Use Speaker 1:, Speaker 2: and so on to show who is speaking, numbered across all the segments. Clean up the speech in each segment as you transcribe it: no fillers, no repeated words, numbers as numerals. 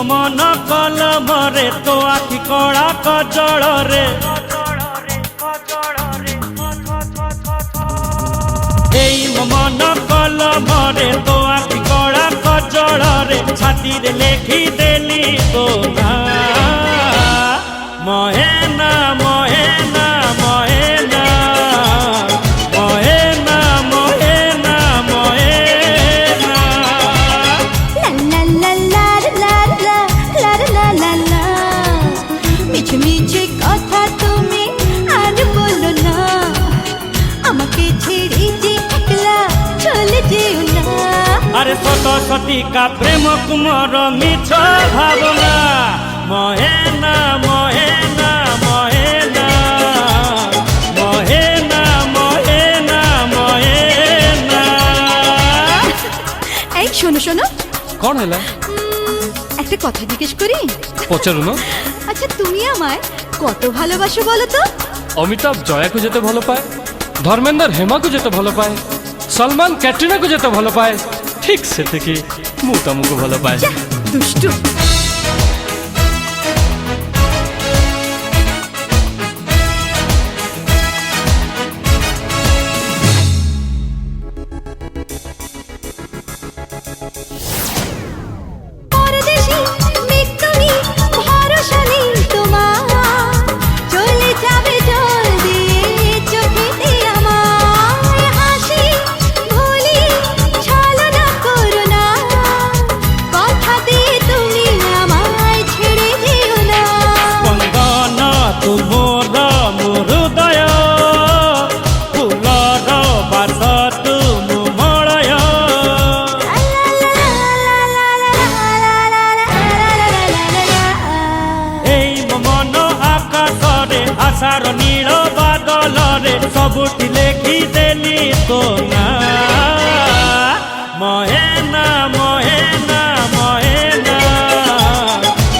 Speaker 1: मन कलमरे तो आखि कड़ा कजल रे मन कलमरे तो आखि कड़ा कजल रे छाती रे लेखी देली तो ना महेना महेना महेना महेना महेना महेना
Speaker 2: মিছে মিছে কথা তুমি আর বলো না আমাকে ছেড়ে যে একলা চলে যেও না।
Speaker 1: अरे शत शतिका प्रेम कुमार मिछ भावना महेना महेना महेना महेना महेना महेना।
Speaker 2: এই শোনো শোনো,
Speaker 3: কোন হলা
Speaker 2: একটা কথা জিজ্ঞেস করি?
Speaker 3: পচারু না।
Speaker 2: আচ্ছা তুমি আমায় কত ভালোবাসো বলো তো?
Speaker 3: অমিতাভ জয়াকে যেতে ভালো পায়, ধর্মেন্দ্র হেমাকে যেতে ভালো পায়, সলমান ক্যাটরিনাকে যেতে ভালো পায়, ঠিক সে থেকে মুতামুকে ভালো পায়।
Speaker 2: দুষ্টু। आशार नील बादल रे सबुठी लेखी देली तो ना महेना महेना महेना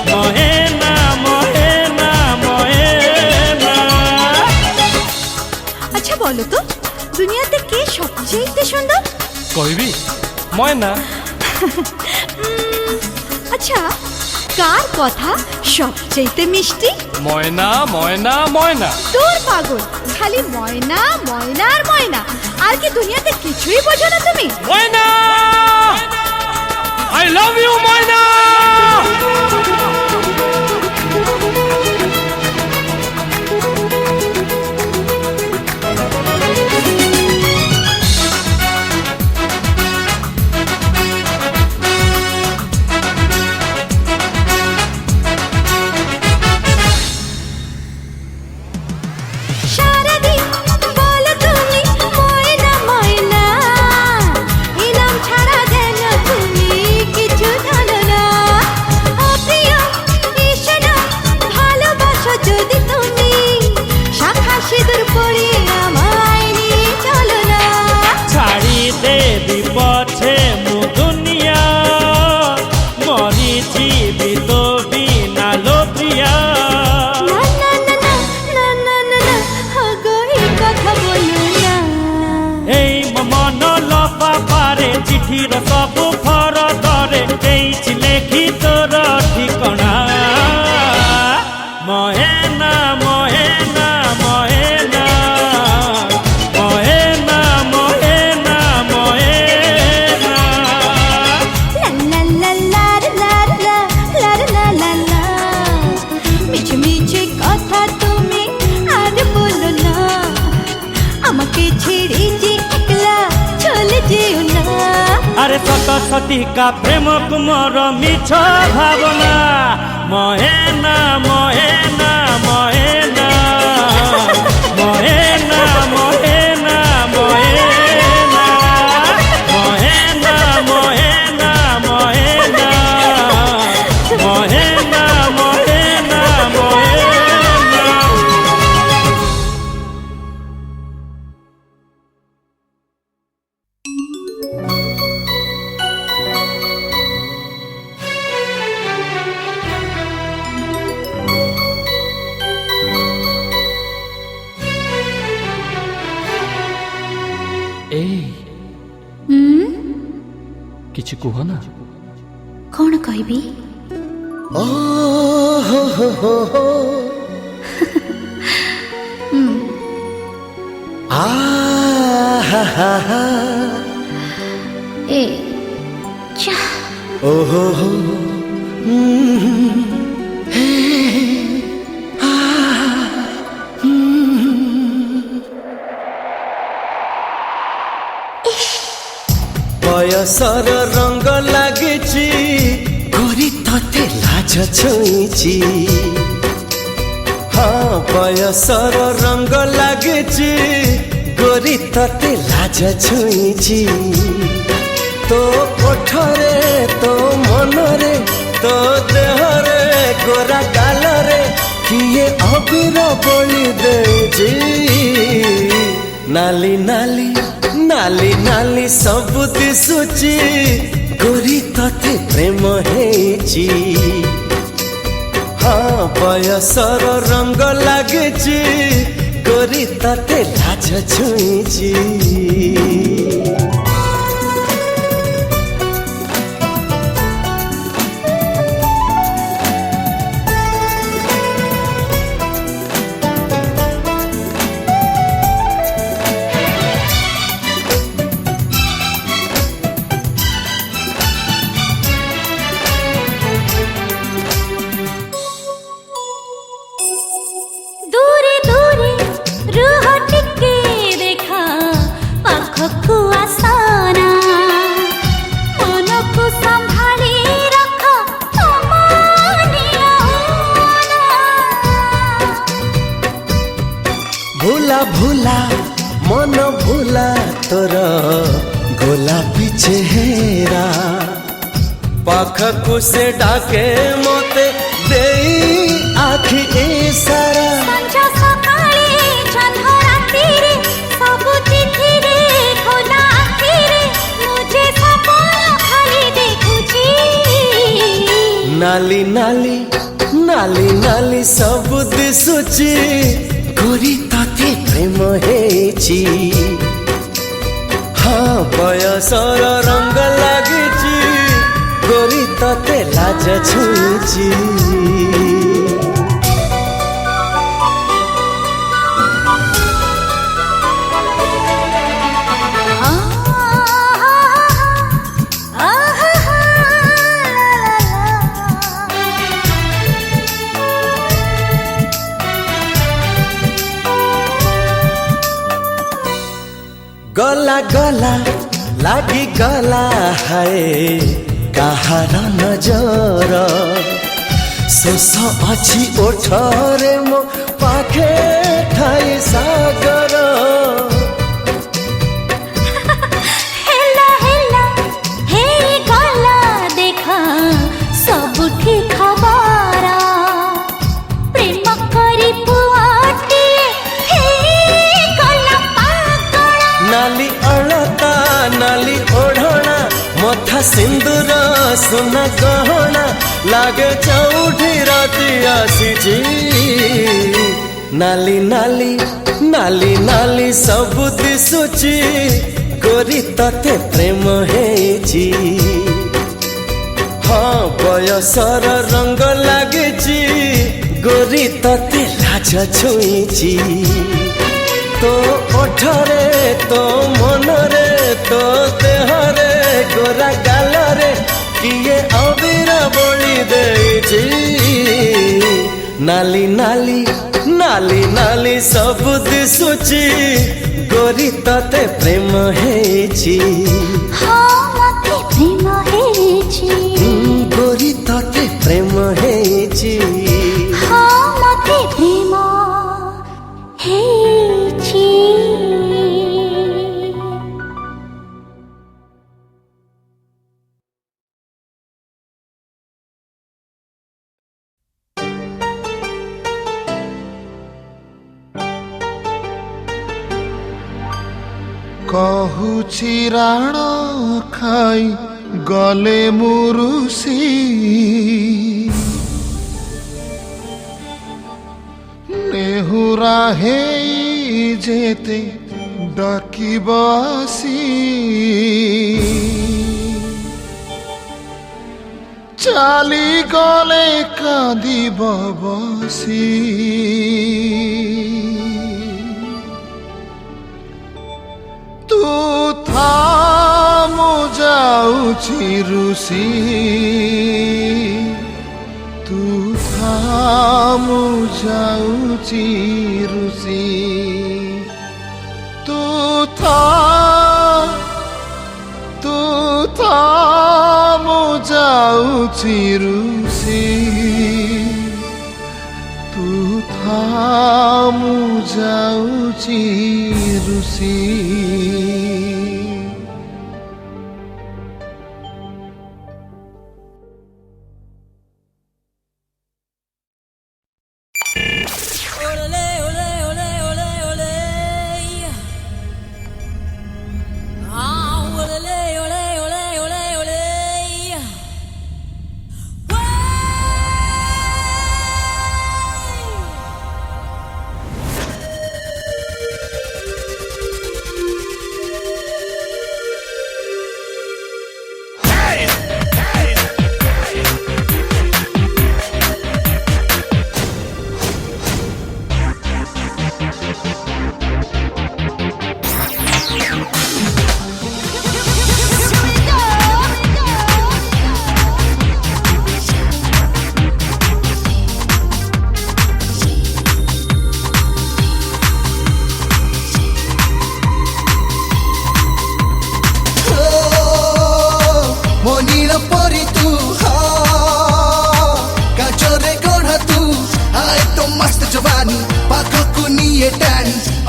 Speaker 2: महेना महेना महेना। আচ্ছা বলো তো দুনিয়াতে কে সবচেয়ে সুন্দর?
Speaker 3: কইবি ময়না।
Speaker 2: আচ্ছা কার কথা সবচেয়ে মিষ্টি?
Speaker 3: ময়না ময়না ময়না।
Speaker 2: তোর পাগল, খালি ময়না ময়না আর ময়না, আর কি দুনিয়াতে কিছুই বোঝো না তুমি?
Speaker 3: ময়না আই লাভ ইউ ময়না। চিঠির সবু ফর ধরে এইছি লেখি তোর ঠিকনা মহেনা মহেনা মহেনা মহেনা মহেনা মহেনা।
Speaker 2: মিছে মিছে কথা তুমি আর বলো না আমাকে ছেড়ে যে একলা চলে যেও না।
Speaker 1: अरे ସାତ ଶତିକା ପ୍ରେମ କୁମର ମିଛ ଭାବନା ମହେନା ମହେନା ମହେନା ମହେନା ମହେନା ମହେନା ମହେନା ମହେନା ମହେନା ମହେନା ମହେନା ମହେନା।
Speaker 3: କିଛି କୁହ ନା।
Speaker 2: କଣ କହିବି?
Speaker 4: ଓ ହୋ ହୋ ହୋ ହୋ ଆ ha ha ha
Speaker 2: ଏ ଚା
Speaker 4: ଓ ହୋ ହୋ ବୟସର ରଙ୍ଗ ଲାଗିଛି ଗୋରି ତତେ ଲାଜ ଛୁଇଁଛି। ହଁ ବୟସର ରଙ୍ଗ ଲାଗିଛି ଗୋରି ତତେ ଲାଜ ଛୁଇଁଛି। ତୋ ଓଠରେ ତୋ ମନରେ ତୋ ଦେହରେ ଗୋରା ଗାଲରେ କିଏ ଅବିର ବୋଳି ଦେଇଛି। ନାଲି ନାଲି ନାଲି ନାଲି ସବୁ ଦିଶୁଛି ଗୋରି ତତେ ପ୍ରେମ ହେଇଛି। ହଁ ବୟସର ରଙ୍ଗ ଲାଗିଛି ଗୋରି ତତେ ଲାଜ ଛୁଇଁଛି।
Speaker 2: ଦୂରେ ଦୂରେ ରୁହ ଟିକେ ଦେଖା ପାଖକୁ ଆସନା ମନକୁ ସମ୍ଭାଳି ରଖ ଅମାନିଆ ହୋନା।
Speaker 4: ଭୁଲା ଭୁଲା ମନ ଭୁଲା ତୋର ଗୋଲାପୀ ଚେହେରା ପାଖକୁ ସେ ଡାକେ ମତେ ଦେଇ ଆଖି ଇସାରା।
Speaker 2: ସଞ୍ଜ ସକାଳେ ଜହ୍ନ ରାତିରେ ସବୁ ଚିଠିରେ ଖୋଲା ଆଖିରେ ମୁଁ ଯେ ସପନ ଖାଲି ଦେଖୁଛି।
Speaker 4: ନାଲି ନାଲି ନାଲି ନାଲି ସବୁ ଦିଶୁଛି ଗୋରି ତତେ ପ୍ରେମ ହେଇଛି। ହଁ ବୟସର ରଙ୍ଗ ଲାଗିଛି ଗୋରି ତତେ ଲାଜ ଛୁଇଁଛି। गला गला लागी गला है काहार नजर ଶେଷ ଅଛି ଓଠରେ ମୋ ପାଖେ ଠାଇ ସାଗର।
Speaker 2: ହେଲା ହେଲା ହେଇଗଲା ଦେଖା ସବୁଠି ଖବର ପ୍ରେମ କରି ପୁଅଟିଏ ହେଇଗଲା ପାଗଳ।
Speaker 4: ନାଲି ଅଳତା ନାଲି ଓଢ଼ଣା ମଥା ସିନ୍ଦୁର ସୁନା ଗହଣା ଲାଗେ ଚଉଠି ରାତି ଆସିଛି। ନାଲି ନାଲି ନାଲି ନାଲି ସବୁ ଦିଶୁଛି ଗୋରି ତତେ ପ୍ରେମ ହେଇଛି। ହଁ ବୟସର ରଙ୍ଗ ଲାଗିଛି ଗୋରି ତତେ ଲାଜ ଛୁଇଁଛି। ତୋ ଓଠରେ ତୋ ମନରେ ତୋ ଦେହରେ ଗୋରା ଗାଲରେ କିଏ ଅବିର ବୋଳି ଦେଇଛି। ନାଲି ନାଲି ନାଲି ନାଲି ସବୁ ଦିଶୁଛି ଗୋରି ତତେ ପ୍ରେମ ହେଇଛି।
Speaker 2: ହଁ ମତେ ପ୍ରେମ
Speaker 5: କହୁଛି ରାଣ ଖାଇ ଗଲେ ମୁରୁଷି ନେହୁରା ହେଇ ଯେତେ ଡାକିବ ଆସି ଚାଲି ଗଲେ କାନ୍ଦିବ ବସି ତୁ ଥା ମୁଁ ଯାଉଛି ରୁଷି ତୁ ଥା ମୁଁ ଯାଉଛି ରୁଷି ତୁ ଥା ମୁଁ ଯାଉଛି ରୁଷି ତୁ ଥା ମୁଁ ଯାଉଛି ରୁଷି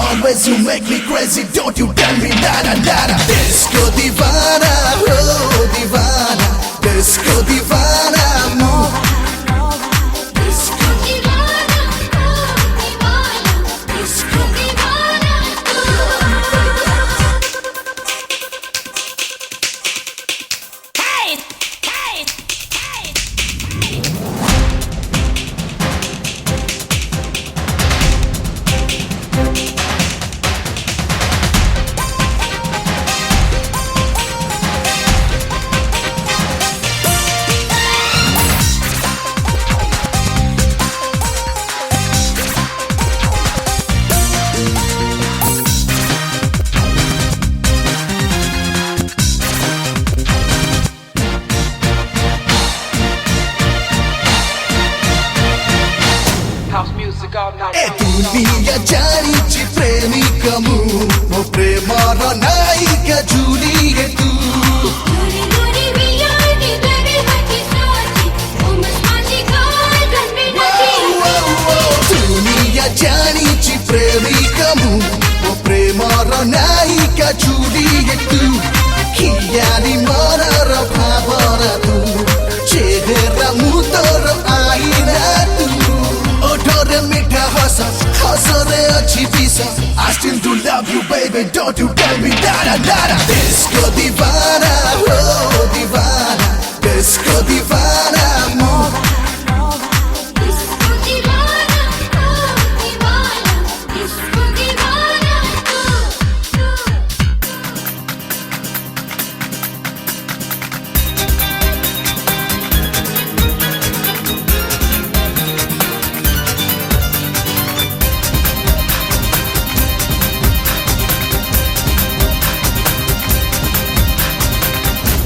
Speaker 6: Always you make me crazy, don't you tell me nada, nada. Disco divana, oh divana, disco divana,
Speaker 2: disco divana, oh divana, disco divana, hey, hey, hey.
Speaker 6: ए दुनिया जानिछि प्रेमिका मु मो प्रेमर नायिका जुलिए तू
Speaker 2: Duri duri biyani baby hati sachi, o masmaji gaal ganbe nati.
Speaker 6: दुनिया जानिछि प्रेमिका मु मो प्रेमर नायिका जुलिए तू कियानी मरर भावर तू चेहरा मुतर आईना तू ओठरे मिठा हस हसरे अच्छी पिसा I still do love you baby don't you tell me nada nada Disco divana oh divana Disco divana
Speaker 2: Disco divana, oh divana, disco divana,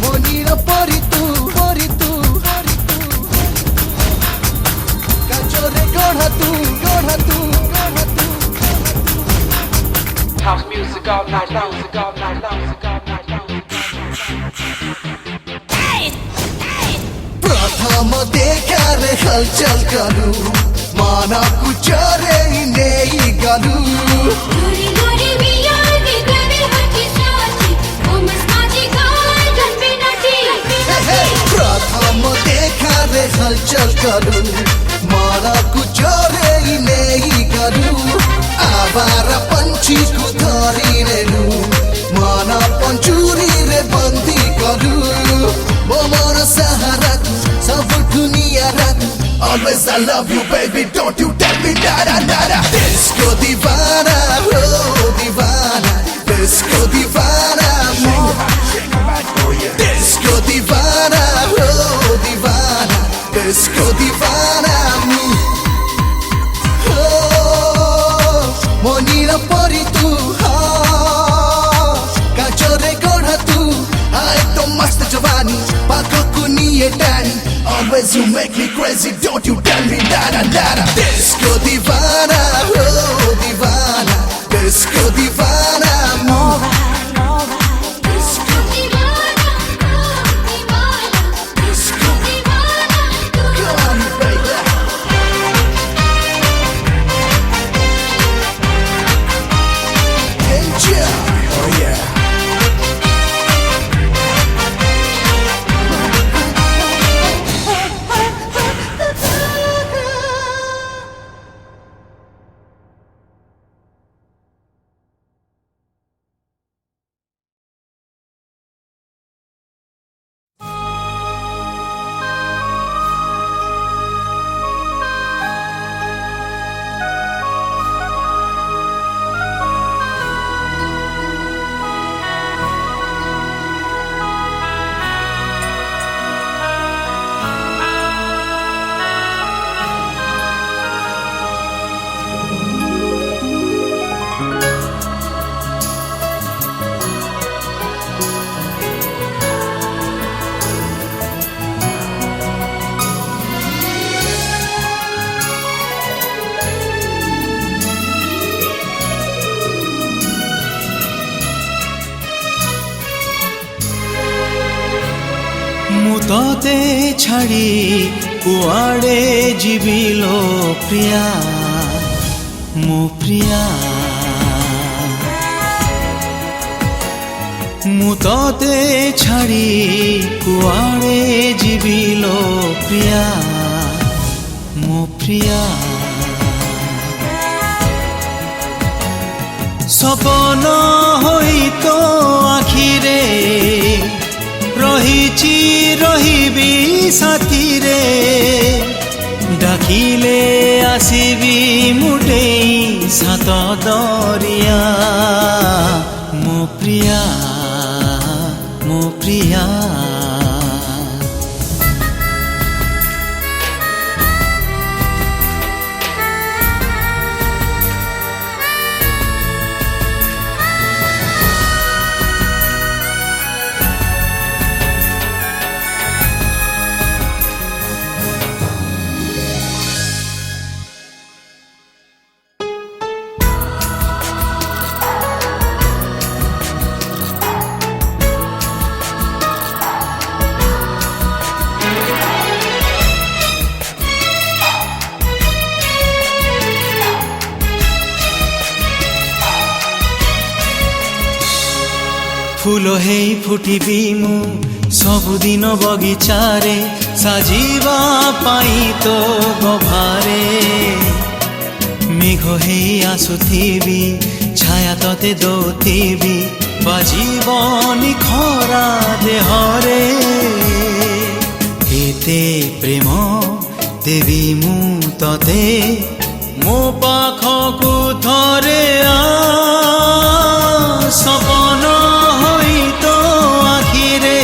Speaker 6: Monira pori tu Kachore gora tu
Speaker 3: House music all night long, music all night long, music all night long.
Speaker 6: प्रथम देखारे हलचल करू मानकु चरे नेई गरू
Speaker 2: Duri duri biyani baby hati sachi, o masmaji gaal ganbe nati.
Speaker 6: प्रथम देखारे हलचल करू मानकु चरे नेई गरू आवारा पंछी को धरी रेलू always I love you baby, don't you tell me nada nada. Disco divana, oh divana, disco divana, disco divana, oh divana, disco divana. Oh, monira pori tu, kachore godha tu, ae to mast jawani, pakku niye tani. Always you make me crazy, don't you tell me nada nada. Disco divana, oh divana, disco divana. Disco divana, disco divana. Come on, baby. Enjoy, oh yeah.
Speaker 7: तोते छाड़ी कुआड़े जीविलो प्रिया मो प्रिया मु तोते छाड़ी कुआड़े जीविलो प्रिया मो प्रिया सपन होई तो आखिरे रहिची रहिबी साथी रे डाकिले आसीबी मुटेई सात दरिया मो प्रिया मो प्रिया फूल हेई फुटिबी मु सबुदिन बगिचारे साजिबा पाई तो गभारे मेघ हेई आसुथिबी छाया तते दौथिबी बाजीबनी खरा देहरे एते प्रेम देवी मु तते मो पाखकु थरे आ सपन तो आखिरे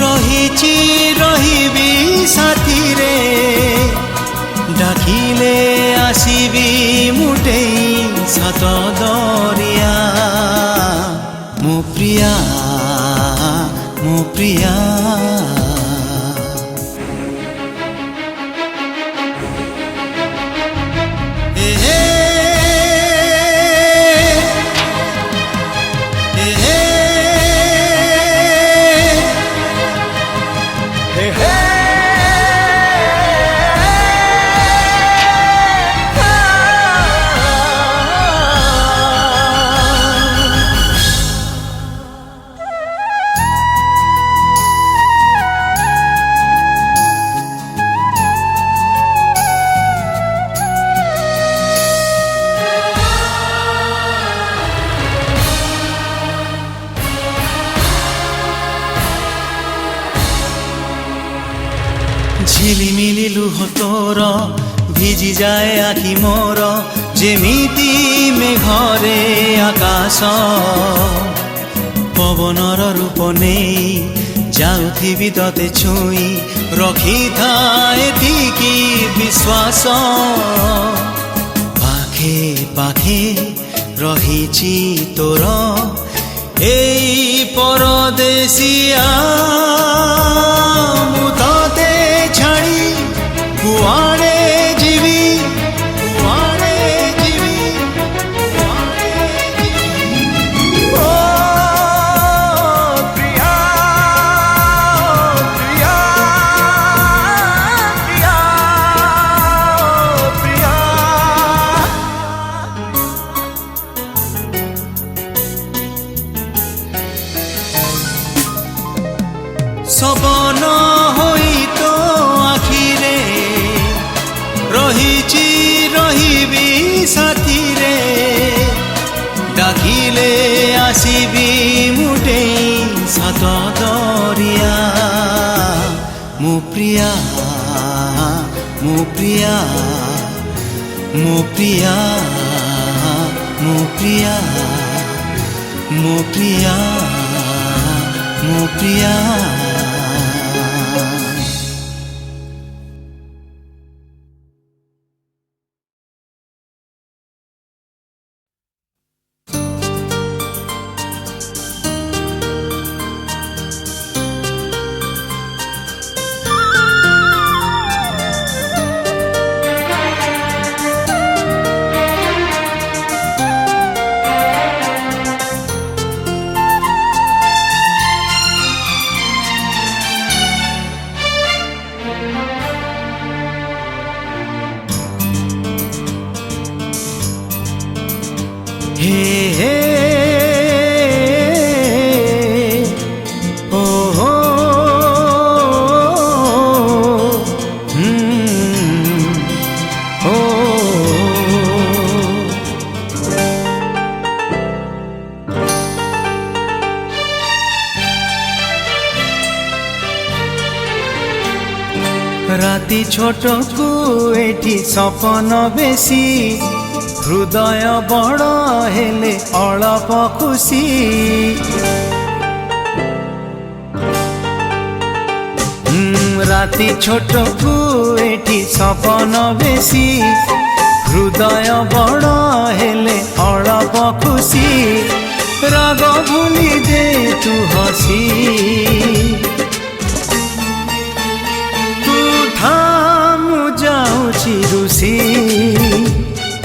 Speaker 7: रहिची रहिबी साथी रे डाकिले आसीबी मुटेई सात दरिया मो प्रिया मो प्रिया ঝিলিমিলি লুহ তোর ভিজি যায় আখি মোর যেমিতি মেঘরে আকাশ পবনর রূপ নেই যাউথিবি ততে ছুঁই রখিথায় এতিকি বিশ্বাস পাখে পাখে রহিছি তোর এই পরদেশিয়া মু ততে ছাড়ি কুয়াড়ে ଯିବି କୁଆଡ଼େ ଯିବି କୁଆଡ଼େ ଯିବି ଓ ପ୍ରିୟା ପ୍ରିୟା ପ୍ରିୟା ପ୍ରିୟା সপন হই তো আখিরে রহিছি রহিবি সাথীরে ডাকিলে আসিবি মুটেই সাত দরিয়া মো প্রিয়া মো প্রিয়া মো প্রিয়া মো প্রিয়া মো প্রিয়া মো প্রিয়া হে হে ও হো ও রাতি ছোটকু এটি সপন বেশি হৃদয় বড় হেলে অল্প খুশি রাতি ছোটকু এটি সপন বেশি হৃদয় বড় হেলে অল্প খুশি রাগ ভুলি দে তু হসি তু থামু যাউছি রুষি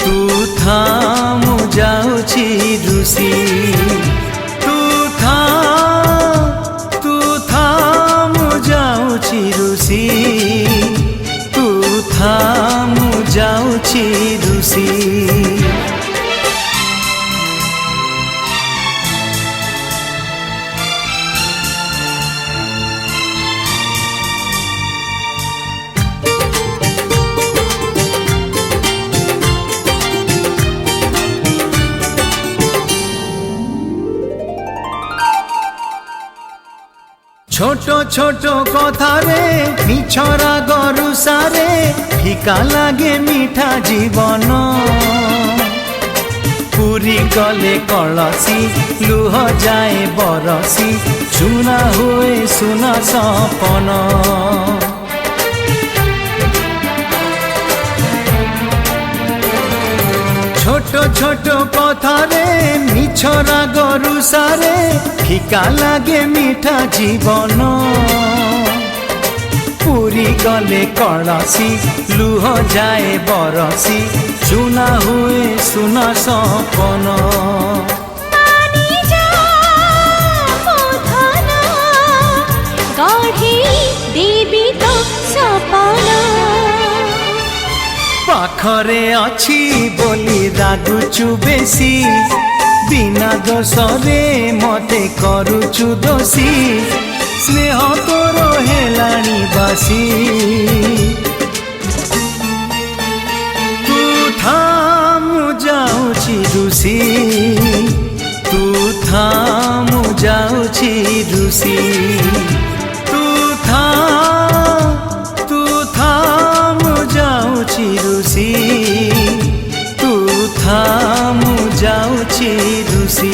Speaker 7: তু থামু যাউছি রুষি তু থামু যাউছি রুষি তু থামু যাউছি রুষি ছোট ছোট কথারে মিছরা গরুসারে ফিকা লাগে মিঠা জীবন পুরি গলে কলসি লুহ যায় বরসি সুনা হুয়ে সুনা সপন ছোট ছোট কথারে মিছরা গরুসারে ফিকা লাগে মিঠা জীবন পুরি গলে কলসি লুহ যায় বরসি সুনা হুয়ে সুনা সপন
Speaker 2: পানি যা মোধনা গঢ়ি দেবী তো সপন
Speaker 7: পাখরে অছি বলি রাগুচু বেশি বিনা দোষরে মতে করুচু দোষী স্নেহ তোর হেলানি বাসি তু থামু যাউছি রুষি তু থামু যাউছি রুষি তু ରୁଷି ତୁ ଥା ମୁଁ ଯାଉଛି ରୁଷି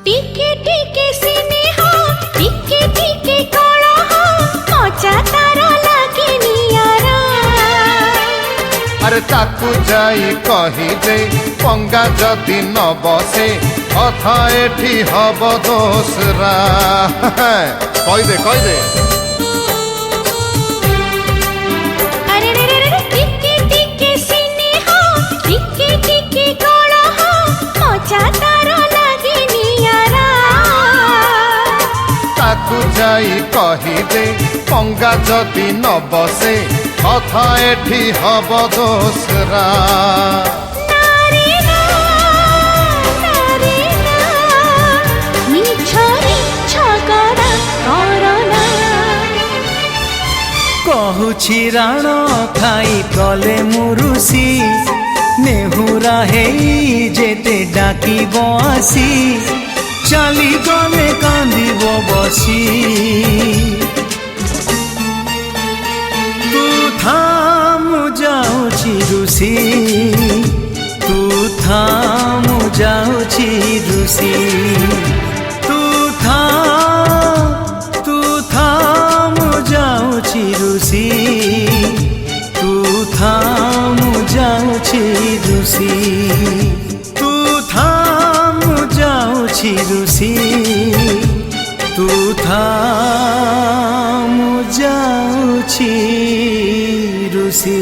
Speaker 2: টিকে টিকে স্নেহ টিকে টিকে কলহ মজা তার লাগে নিয়ারা
Speaker 5: আরে তাকু যাই কহিদে পঙ্গা যদি ন বসে কথা এঠি হব দোসরা কইদে কইদে
Speaker 2: আরে রে রে রে টিকে টিকে স্নেহ টিকে টিকে কলহ মজা তার লাগে নিয়ারা
Speaker 5: তাকু যাই কহিদে পঙ্গা যদি ন বসে কথা এঠি হব দোসরা
Speaker 2: নারে না মিছরে ঝগড়া করনা
Speaker 7: কহুছি রাণ খাই কলে মুরুষি নেহুরা হেই যেতে ডাকিব আসি চালি গলে কান্দিব বসি তু থা ମୁଁ ଯାଉଛି ରୁଷି ତୁ ଥା ମୁଁ ଯାଉଛି ରୁଷି ତୁ ଥା ମୁଁ ଯାଉଛି ରୁଷି ତୁ ଥା ମୁଁ ଯାଉଛି ରୁଷି ତୁ ଥା ମୁଁ ଯାଉଛି ରୁଷି ତୁ ଥା ମୁଁ ଯାଉଛି ରୁଷି